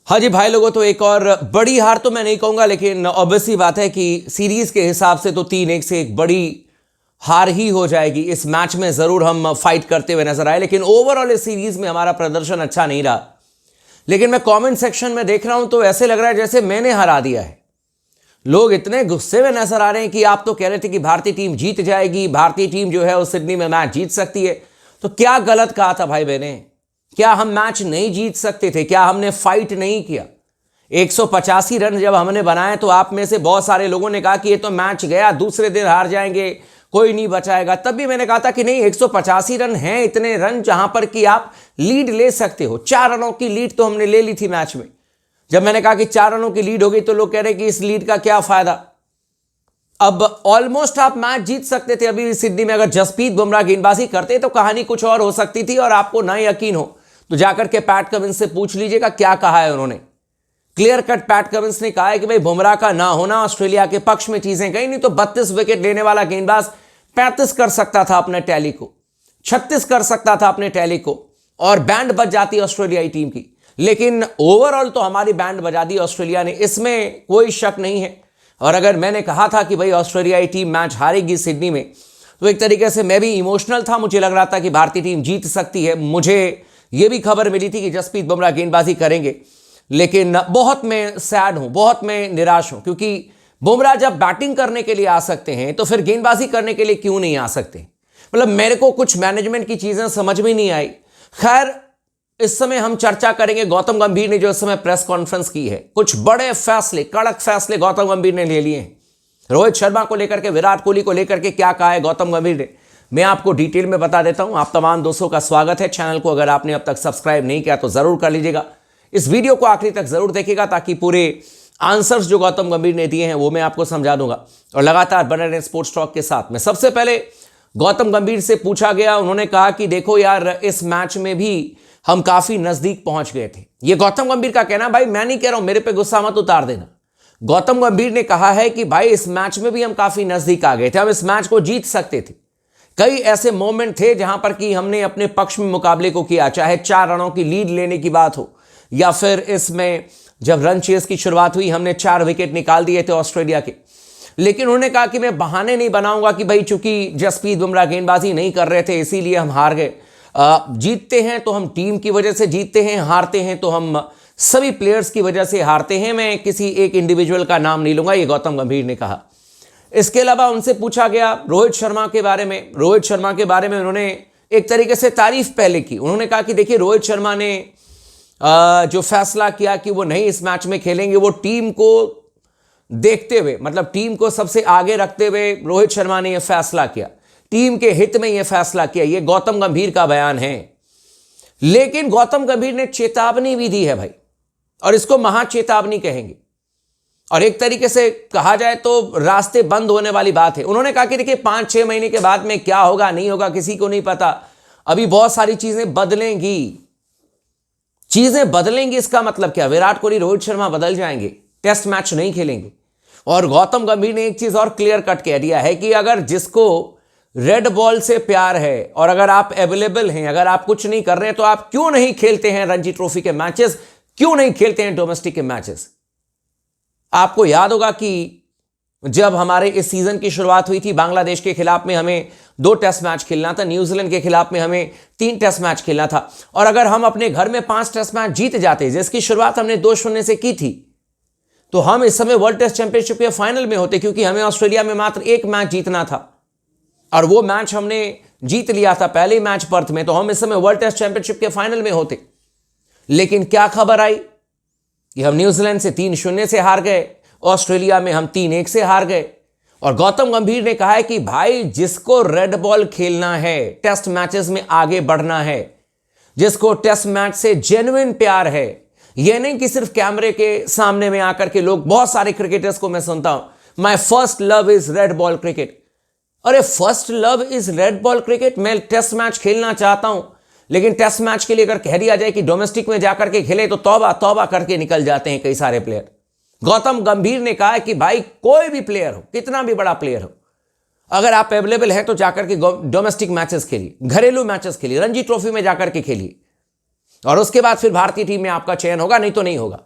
हाँ जी भाई लोगों, तो एक और बड़ी हार तो मैं नहीं कहूंगा, लेकिन ऑब्वियसली बात है कि सीरीज के हिसाब से तो 3-1 से एक बड़ी हार ही हो जाएगी। इस मैच में जरूर हम फाइट करते हुए नजर आए, लेकिन ओवरऑल इस सीरीज में हमारा प्रदर्शन अच्छा नहीं रहा। लेकिन मैं कमेंट सेक्शन में देख रहा हूं तो ऐसे लग रहा है जैसे मैंने हरा दिया है। लोग इतने गुस्से में नजर आ रहे हैं कि आप तो कह रहे थे कि भारतीय टीम जीत जाएगी, भारतीय टीम जो है वो सिडनी में मैच जीत सकती है। तो क्या गलत कहा था भाई बहने? क्या हम मैच नहीं जीत सकते थे? क्या हमने फाइट नहीं किया? 185 रन जब हमने बनाए तो आप में से बहुत सारे लोगों ने कहा कि ये तो मैच गया, दूसरे दिन हार जाएंगे, कोई नहीं बचाएगा। तब भी मैंने कहा था कि नहीं, 185 रन हैं, इतने रन जहां पर कि आप लीड ले सकते हो। 4 रनों की लीड तो हमने ले ली थी मैच में। जब मैंने कहा कि 4 रनों की लीड हो गई तो लोग कह रहे कि इस लीड का क्या फायदा। अब ऑलमोस्ट आप मैच जीत सकते थे अभी सिडनी में। अगर जसप्रीत बुमराह गेंदबाजी करते तो कहानी कुछ और हो सकती थी। और आपको ना यकीन हो तो जाकर के पैट कमिंस से पूछ लीजिएगा क्या कहा है उन्होंने। क्लियर कट पैट कमिंस ने कहा है कि भाई बुमराह का ना होना ऑस्ट्रेलिया के पक्ष में चीजें गई, नहीं तो 32 विकेट लेने वाला गेंदबाज 35 कर सकता था अपने टैली को, 36 कर सकता था अपने टैली को, और बैंड बज जाती ऑस्ट्रेलियाई टीम की। लेकिन ओवरऑल तो हमारी बैंड बजा दी ऑस्ट्रेलिया ने, इसमें कोई शक नहीं है। और अगर मैंने कहा था कि भाई ऑस्ट्रेलियाई टीम मैच हारेगी सिडनी में, तो एक तरीके से मैं भी इमोशनल था। मुझे लग रहा था कि भारतीय टीम जीत सकती है। मुझे यह भी खबर मिली थी कि जसप्रीत बुमराह गेंदबाजी करेंगे, लेकिन बहुत मैं सैड हूं, बहुत मैं निराश हूं, क्योंकि बुमराह जब बैटिंग करने के लिए आ सकते हैं तो फिर गेंदबाजी करने के लिए क्यों नहीं आ सकते? मतलब मेरे को कुछ मैनेजमेंट की चीजें समझ में नहीं आई। खैर, इस समय हम चर्चा करेंगे गौतम गंभीर ने जो इस समय प्रेस कॉन्फ्रेंस की है। कुछ बड़े फैसले, कड़क फैसले गौतम गंभीर ने ले लिए हैं। रोहित शर्मा को लेकर के, विराट कोहली को लेकर के क्या कहा है गौतम गंभीर ने, मैं आपको डिटेल में बता देता हूं। आप तमाम दोस्तों का स्वागत है। चैनल को अगर आपने अब तक सब्सक्राइब नहीं किया तो जरूर कर लीजिएगा। इस वीडियो को आखिरी तक जरूर देखिएगा ताकि पूरे आंसर्स जो गौतम गंभीर ने दिए हैं वो मैं आपको समझा दूंगा। और लगातार बने रहें स्पोर्ट्स टॉक के साथ में। सबसे पहले गौतम गंभीर से पूछा गया, उन्होंने कहा कि देखो यार, इस मैच में भी हम काफी नजदीक पहुंच गए थे। ये गौतम गंभीर का कहना। भाई मैं नहीं कह रहा हूं, मेरे पे गुस्सा मत उतार देना। गौतम गंभीर ने कहा है कि भाई इस मैच में भी हम काफी नजदीक आ गए थे, हम इस मैच को जीत सकते थे। कई ऐसे मोमेंट थे जहां पर कि हमने अपने पक्ष में मुकाबले को किया, चाहे 4 रनों की लीड लेने की बात हो, या फिर इसमें जब रन चेस की शुरुआत हुई हमने 4 विकेट निकाल दिए थे ऑस्ट्रेलिया के। लेकिन उन्होंने कहा कि मैं बहाने नहीं बनाऊंगा कि भाई चूंकि जसप्रीत बुमराह गेंदबाजी नहीं कर रहे थे इसीलिए हम हार गए। जीतते हैं तो हम टीम की वजह से जीतते हैं, हारते हैं तो हम सभी प्लेयर्स की वजह से हारते हैं। मैं किसी एक इंडिविजुअल का नाम नहीं लूंगा, ये गौतम गंभीर ने कहा। इसके अलावा उनसे पूछा गया रोहित शर्मा के बारे में। रोहित शर्मा के बारे में उन्होंने एक तरीके से तारीफ पहले की। उन्होंने कहा कि देखिए, रोहित शर्मा ने जो फैसला किया कि वो नहीं इस मैच में खेलेंगे, वो टीम को देखते हुए, मतलब टीम को सबसे आगे रखते हुए रोहित शर्मा ने यह फैसला किया, टीम के हित में यह फैसला किया। यह गौतम गंभीर का बयान है। लेकिन गौतम गंभीर ने चेतावनी भी दी है भाई, और इसको महा चेतावनी कहेंगे। और एक तरीके से कहा जाए तो रास्ते बंद होने वाली बात है। उन्होंने कहा कि देखिए 5-6 महीने के बाद में क्या होगा नहीं होगा किसी को नहीं पता। अभी बहुत सारी चीजें बदलेंगी, चीजें बदलेंगी। इसका मतलब क्या? विराट कोहली, रोहित शर्मा बदल जाएंगे, टेस्ट मैच नहीं खेलेंगे। और गौतम गंभीर ने एक चीज और क्लियर कट कह दिया है कि अगर जिसको रेड बॉल से प्यार है और अगर आप अवेलेबल हैं, अगर आप कुछ नहीं कर रहे हैं, तो आप क्यों नहीं खेलते हैं रणजी ट्रॉफी के मैचेस, क्यों नहीं खेलते हैं डोमेस्टिक के मैचेस? आपको याद होगा कि जब हमारे इस सीजन की शुरुआत हुई थी, बांग्लादेश के खिलाफ में हमें 2 टेस्ट मैच खेलना था, न्यूजीलैंड के खिलाफ में हमें 3 टेस्ट मैच खेलना था। और अगर हम अपने घर में 5 टेस्ट मैच जीत जाते, जिसकी शुरुआत हमने 2-0 से की थी, तो हम इस समय वर्ल्ड टेस्ट चैंपियनशिप के फाइनल में होते, क्योंकि हमें ऑस्ट्रेलिया में मात्र 1 मैच जीतना था और वो मैच हमने जीत लिया था पहले ही मैच पर्थ में, तो हम इस समय वर्ल्ड टेस्ट चैंपियनशिप के फाइनल में होते। लेकिन क्या खबर आई कि हम न्यूजीलैंड से 3-0 से हार गए, ऑस्ट्रेलिया में हम 3-1 से हार गए। और गौतम गंभीर ने कहा है कि भाई जिसको रेड बॉल खेलना है, टेस्ट मैचेस में आगे बढ़ना है, जिसको टेस्ट मैच से जेन्युइन प्यार है, यह नहीं कि सिर्फ कैमरे के सामने में आकर के लोग, बहुत सारे क्रिकेटर्स को मैं सुनता हूं, my first love is red ball cricket. अरे first love is red ball cricket? मैं टेस्ट मैच खेलना चाहता हूं, लेकिन टेस्ट मैच के लिए अगर कह दिया जाए कि डोमेस्टिक में जाकर के खेले तो तौबा तौबा करके निकल जाते हैं कई सारे प्लेयर। गौतम गंभीर ने कहा कि भाई कोई भी प्लेयर हो, कितना भी बड़ा प्लेयर हो, अगर आप अवेलेबल हैं तो जाकर के डोमेस्टिक मैचेस खेलिए, घरेलू मैचेस खेलिए, रणजी ट्रॉफी में जाकर के खेलिए, और उसके बाद फिर भारतीय टीम में आपका चयन होगा, नहीं तो नहीं होगा।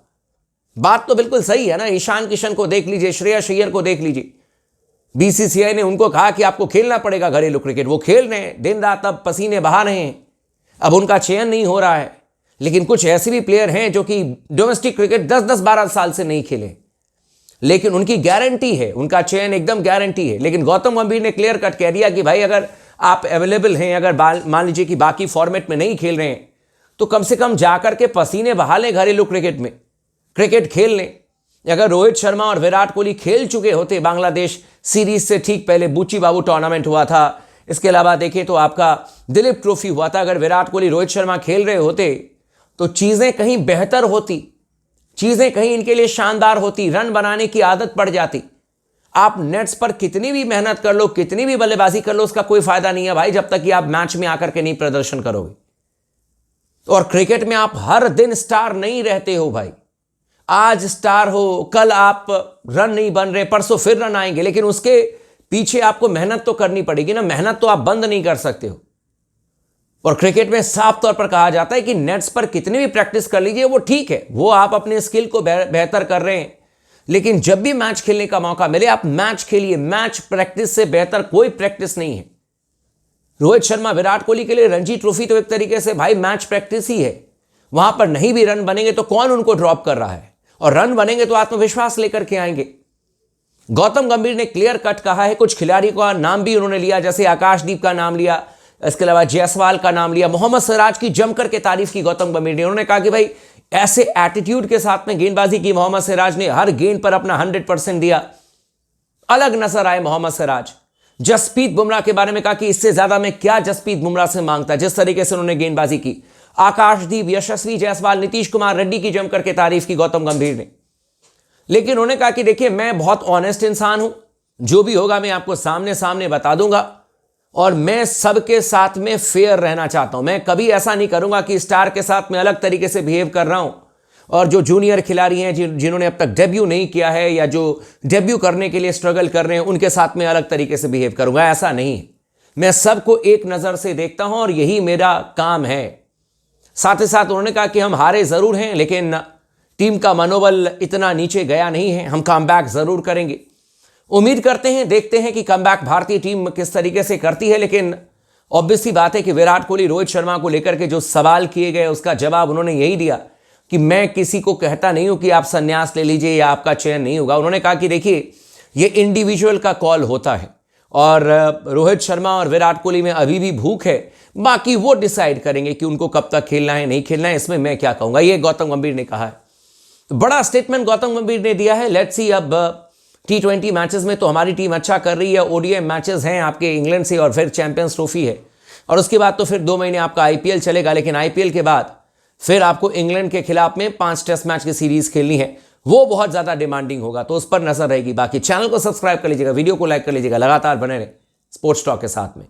बात तो बिल्कुल सही है ना। ईशान किशन को देख लीजिए, श्रेयस अय्यर को देख लीजिए, बीसीसीआई ने उनको कहा कि आपको खेलना पड़ेगा घरेलू क्रिकेट, वो खेल रहे हैं दिन रात, अब पसीने बहा रहे हैं, अब उनका चयन नहीं हो रहा है। लेकिन कुछ ऐसे भी प्लेयर हैं जो कि डोमेस्टिक क्रिकेट 10-10-12 साल से नहीं खेले, लेकिन उनकी गारंटी है, उनका चयन एकदम गारंटी है। लेकिन गौतम गंभीर ने क्लियर कट कह दिया कि भाई अगर आप अवेलेबल हैं, अगर मान लीजिए कि बाकी फॉर्मेट में नहीं खेल रहे हैं, तो कम से कम जाकर के पसीने बहा लें घरेलू क्रिकेट में, क्रिकेट खेल लें। अगर रोहित शर्मा और विराट कोहली खेल चुके होते बांग्लादेश सीरीज से ठीक पहले, बूची बाबू टूर्नामेंट हुआ था, इसके अलावा देखें तो आपका दिलीप ट्रॉफी हुआ था, अगर विराट कोहली रोहित शर्मा खेल रहे होते तो चीजें कहीं बेहतर होती, चीजें कहीं इनके लिए शानदार होती, रन बनाने की आदत पड़ जाती। आप नेट्स पर कितनी भी मेहनत कर लो, कितनी भी बल्लेबाजी कर लो, उसका कोई फायदा नहीं है भाई, जब तक कि आप मैच में आकर के नहीं प्रदर्शन करोगे। और क्रिकेट में आप हर दिन स्टार नहीं रहते हो भाई। आज स्टार हो, कल आप रन नहीं बन रहे, परसों फिर रन आएंगे, लेकिन उसके पीछे आपको मेहनत तो करनी पड़ेगी ना। मेहनत तो आप बंद नहीं कर सकते हो। और क्रिकेट में साफ तौर पर कहा जाता है कि नेट्स पर कितनी भी प्रैक्टिस कर लीजिए, वो ठीक है, वो आप अपने स्किल को बेहतर कर रहे हैं, लेकिन जब भी मैच खेलने का मौका मिले आप मैच खेलिए। मैच प्रैक्टिस से बेहतर कोई प्रैक्टिस नहीं है। रोहित शर्मा, विराट कोहली के लिए रणजी ट्रॉफी तो एक तरीके से भाई मैच प्रैक्टिस ही है। वहां पर नहीं भी रन बनेंगे तो कौन उनको ड्रॉप कर रहा है, और रन बनेंगे तो आत्मविश्वास लेकर के आएंगे। गौतम गंभीर ने क्लियर कट कहा है, कुछ खिलाड़ी का नाम भी उन्होंने लिया, जैसे आकाशदीप का नाम लिया, इसके अलावा जायसवाल का नाम लिया, मोहम्मद सिराज की जमकर के तारीफ की गौतम गंभीर ने। उन्होंने कहा कि भाई ऐसे एटीट्यूड के साथ में गेंदबाजी की मोहम्मद सिराज ने, हर गेंद पर अपना 100% दिया, अलग नजर आए मोहम्मद सिराज। जसप्रीत बुमराह के बारे में कहा कि इससे ज्यादा मैं क्या जसप्रीत बुमराह से मांगता, जिस तरीके से उन्होंने गेंदबाजी की। आकाशदीप, यशस्वी जायसवाल, नीतीश कुमार रेड्डी की जमकर के तारीफ की गौतम गंभीर ने। लेकिन उन्होंने कहा कि देखिए मैं बहुत ऑनेस्ट इंसान हूं, जो भी होगा मैं आपको सामने सामने बता दूंगा, और मैं सबके साथ में फेयर रहना चाहता हूं। मैं कभी ऐसा नहीं करूंगा कि स्टार के साथ मैं अलग तरीके से बिहेव कर रहा हूं, और जो जूनियर खिलाड़ी हैं जिन्होंने अब तक डेब्यू नहीं किया है या जो डेब्यू करने के लिए स्ट्रगल कर रहे हैं, उनके साथ में अलग तरीके से बिहेव करूंगा, ऐसा नहीं है। मैं सबको एक नजर से देखता हूं और यही मेरा काम है। साथ ही साथ उन्होंने कहा कि हम हारे जरूर हैं, लेकिन टीम का मनोबल इतना नीचे गया नहीं है, हम कमबैक जरूर करेंगे। उम्मीद करते हैं, देखते हैं कि कमबैक भारतीय टीम किस तरीके से करती है। लेकिन ऑब्वियस सी बात है कि विराट कोहली, रोहित शर्मा को लेकर के जो सवाल किए गए उसका जवाब उन्होंने यही दिया कि मैं किसी को कहता नहीं हूं कि आप संन्यास ले लीजिए या आपका चयन नहीं होगा। उन्होंने कहा कि देखिए ये इंडिविजुअल का कॉल होता है, और रोहित शर्मा और विराट कोहली में अभी भी भूख है, बाकी वो डिसाइड करेंगे कि उनको कब तक खेलना है, नहीं खेलना है, इसमें मैं क्या कहूंगा। ये गौतम गंभीर ने कहा है, तो बड़ा स्टेटमेंट गौतम गंभीर ने दिया है। लेट्स सी, अब T20 मैचेस में तो हमारी टीम अच्छा कर रही है, ओडीआई मैचेस हैं आपके इंग्लैंड से, और फिर चैंपियंस ट्रॉफी है, और उसके बाद तो फिर 2 महीने आपका आईपीएल चलेगा। लेकिन आईपीएल के बाद फिर आपको इंग्लैंड के खिलाफ में 5 टेस्ट मैच की सीरीज खेलनी है, वो बहुत ज्यादा डिमांडिंग होगा, तो उस पर नजर रहेगी। बाकी चैनल को सब्सक्राइब कर लीजिएगा, वीडियो को लाइक कर लीजिएगा, लगातार बने रहे स्पोर्ट्स टॉक के साथ में।